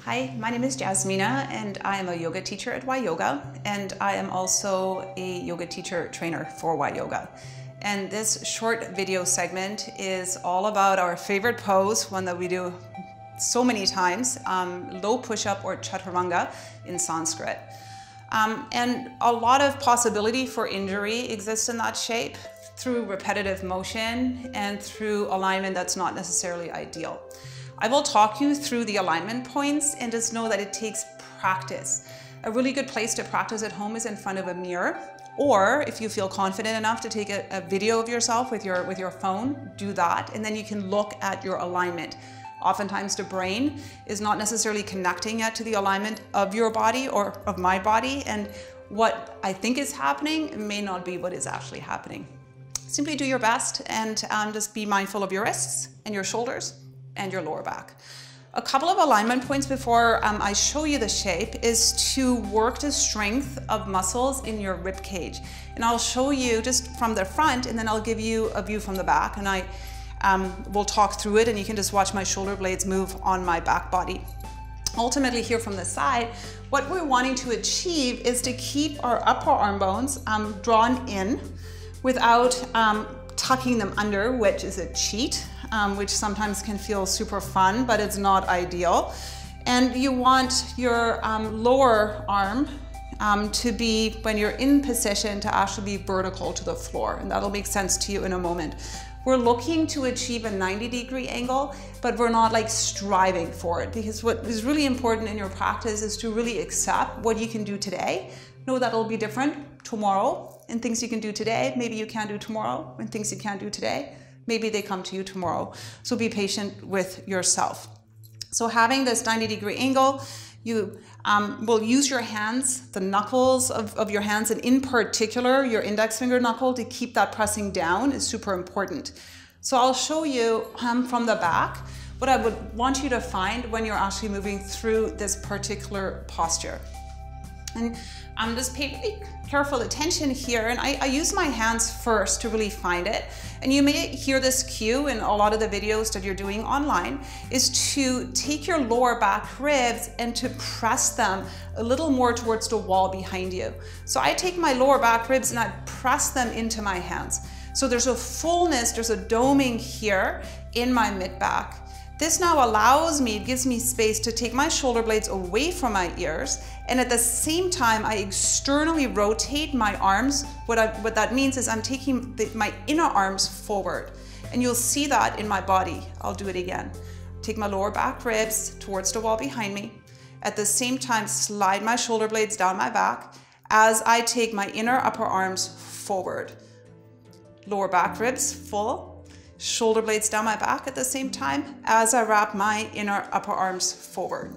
Hi, my name is Jasmina and I am a yoga teacher at YYOGA, and I am also a yoga teacher trainer for YYOGA. And this short video segment is all about our favorite pose, one that we do so many times, low push-up or Chaturanga in Sanskrit. And a lot of possibility for injury exists in that shape through repetitive motion and through alignment that's not necessarily ideal. I will talk you through the alignment points and just know that it takes practice. A really good place to practice at home is in front of a mirror, or if you feel confident enough to take a video of yourself with your phone, do that, and then you can look at your alignment. Oftentimes the brain is not necessarily connecting yet to the alignment of your body or of my body, and what I think is happening may not be what is actually happening. Simply do your best and just be mindful of your wrists and your shoulders and your lower back. A couple of alignment points before I show you the shape is to work the strength of muscles in your rib cage. And I'll show you just from the front, and then I'll give you a view from the back, and I will talk through it, and you can just watch my shoulder blades move on my back body. Ultimately here from the side, what we're wanting to achieve is to keep our upper arm bones drawn in without tucking them under, which is a cheat. Which sometimes can feel super fun, but it's not ideal. And you want your lower arm to be, when you're in position, to actually be vertical to the floor. And that'll make sense to you in a moment. We're looking to achieve a 90-degree angle, but we're not like striving for it, because what is really important in your practice is to really accept what you can do today. Know that it'll be different tomorrow, and things you can do today, maybe you can't do tomorrow, and things you can't do today, maybe they come to you tomorrow. So be patient with yourself. So having this 90-degree angle, you will use your hands, the knuckles of your hands, and in particular, your index finger knuckle, to keep that pressing down is super important. So I'll show you from the back what I would want you to find when you're actually moving through this particular posture. And just pay really careful attention here, and I use my hands first to really find it. And you may hear this cue in a lot of the videos that you're doing online, is to take your lower back ribs and to press them a little more towards the wall behind you. So I take my lower back ribs and I press them into my hands. So there's a fullness, there's a doming here in my mid-back. This now allows me, it gives me space to take my shoulder blades away from my ears, and at the same time I externally rotate my arms. What that means is I'm taking my inner arms forward, and you'll see that in my body. I'll do it again. Take my lower back ribs towards the wall behind me. At the same time, slide my shoulder blades down my back as I take my inner upper arms forward. Lower back ribs full. Shoulder blades down my back at the same time as I wrap my inner upper arms forward.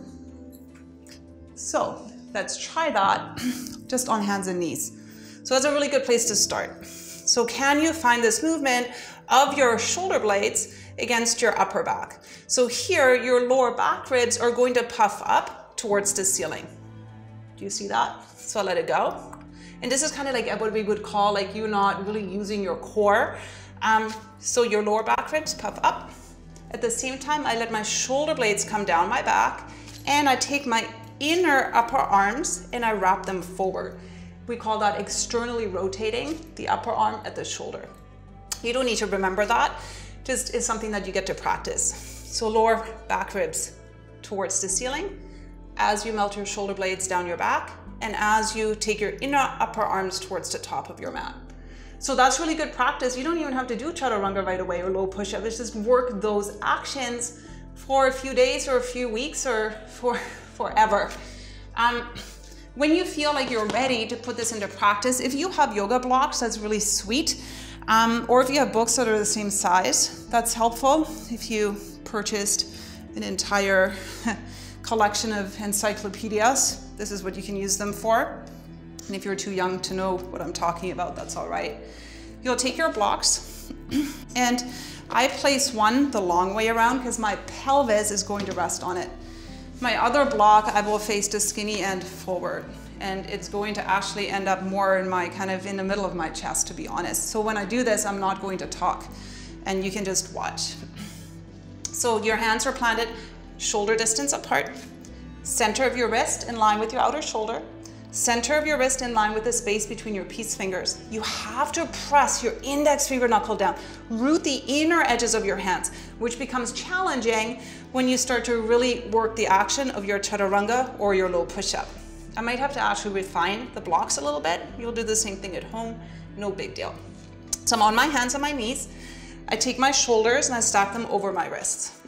So let's try that just on hands and knees. So that's a really good place to start. So can you find this movement of your shoulder blades against your upper back? So here your lower back ribs are going to puff up towards the ceiling. Do you see that? So I'll let it go. And this is kind of like what we would call like you not really using your core. So your lower back ribs puff up. At the same time, I let my shoulder blades come down my back, and I take my inner upper arms and I wrap them forward. We call that externally rotating the upper arm at the shoulder. You don't need to remember that, just is something that you get to practice. So lower back ribs towards the ceiling as you melt your shoulder blades down your back, and as you take your inner upper arms towards the top of your mat. So that's really good practice. You don't even have to do Chaturanga right away or low push-up. It's just work those actions for a few days or a few weeks or for forever. When you feel like you're ready to put this into practice, if you have yoga blocks, that's really sweet. Or if you have books that are the same size, that's helpful. If you purchased an entire collection of encyclopedias, this is what you can use them for. And if you're too young to know what I'm talking about, that's all right. You'll take your blocks, and I place one the long way around because my pelvis is going to rest on it. My other block, I will face the skinny end forward, and it's going to actually end up more in my kind of in the middle of my chest, to be honest. So when I do this, I'm not going to talk, and you can just watch. So your hands are planted shoulder distance apart. Center of your wrist in line with your outer shoulder. Center of your wrist in line with the space between your peace fingers. You have to press your index finger knuckle down. Root the inner edges of your hands, which becomes challenging when you start to really work the action of your Chaturanga or your low push-up. I might have to actually refine the blocks a little bit. You'll do the same thing at home, no big deal. So I'm on my hands and my knees. I take my shoulders and I stack them over my wrists.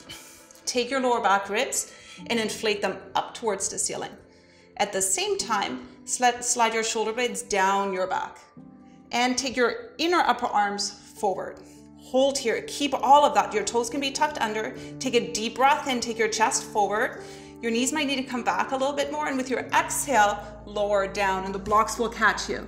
Take your lower back ribs and inflate them up towards the ceiling. At the same time, slide your shoulder blades down your back and take your inner upper arms forward. Hold here, keep all of that. Your toes can be tucked under. Take a deep breath in, take your chest forward. Your knees might need to come back a little bit more, and with your exhale, lower down and the blocks will catch you.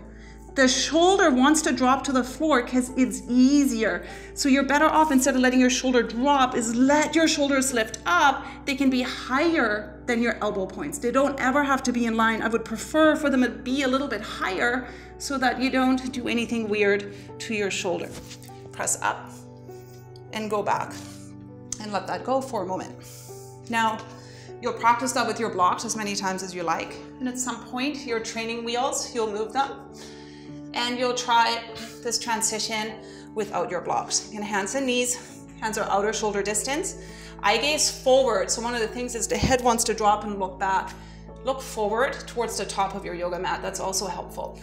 The shoulder wants to drop to the floor because it's easier. So you're better off, instead of letting your shoulder drop, is let your shoulders lift up. They can be higher than your elbow points. They don't ever have to be in line. I would prefer for them to be a little bit higher so that you don't do anything weird to your shoulder. Press up and go back and let that go for a moment. Now, you'll practice that with your blocks as many times as you like. And at some point, your training wheels, you'll move them. And you'll try this transition without your blocks. Again, hands and knees, hands are outer shoulder distance. Eye gaze forward. So one of the things is the head wants to drop and look back. Look forward towards the top of your yoga mat. That's also helpful.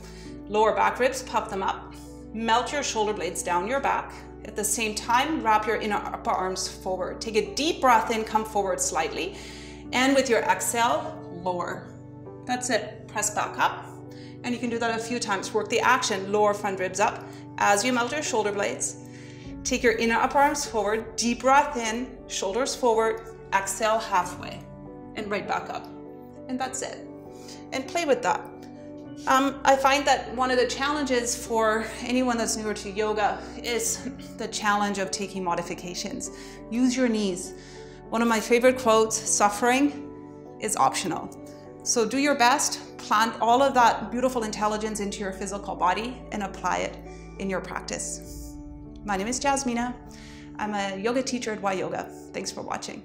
Lower back ribs, puff them up. Melt your shoulder blades down your back. At the same time, wrap your inner upper arms forward. Take a deep breath in, come forward slightly. And with your exhale, lower. That's it. Press back up. And you can do that a few times. Work the action, lower front ribs up as you melt your shoulder blades. Take your inner upper arms forward, deep breath in, shoulders forward, exhale halfway, and right back up. And that's it. And play with that. I find that one of the challenges for anyone that's newer to yoga is the challenge of taking modifications. Use your knees. One of my favorite quotes, suffering is optional. So do your best. Plant all of that beautiful intelligence into your physical body and apply it in your practice. My name is Jasmina. I'm a yoga teacher at YYOGA. Thanks for watching.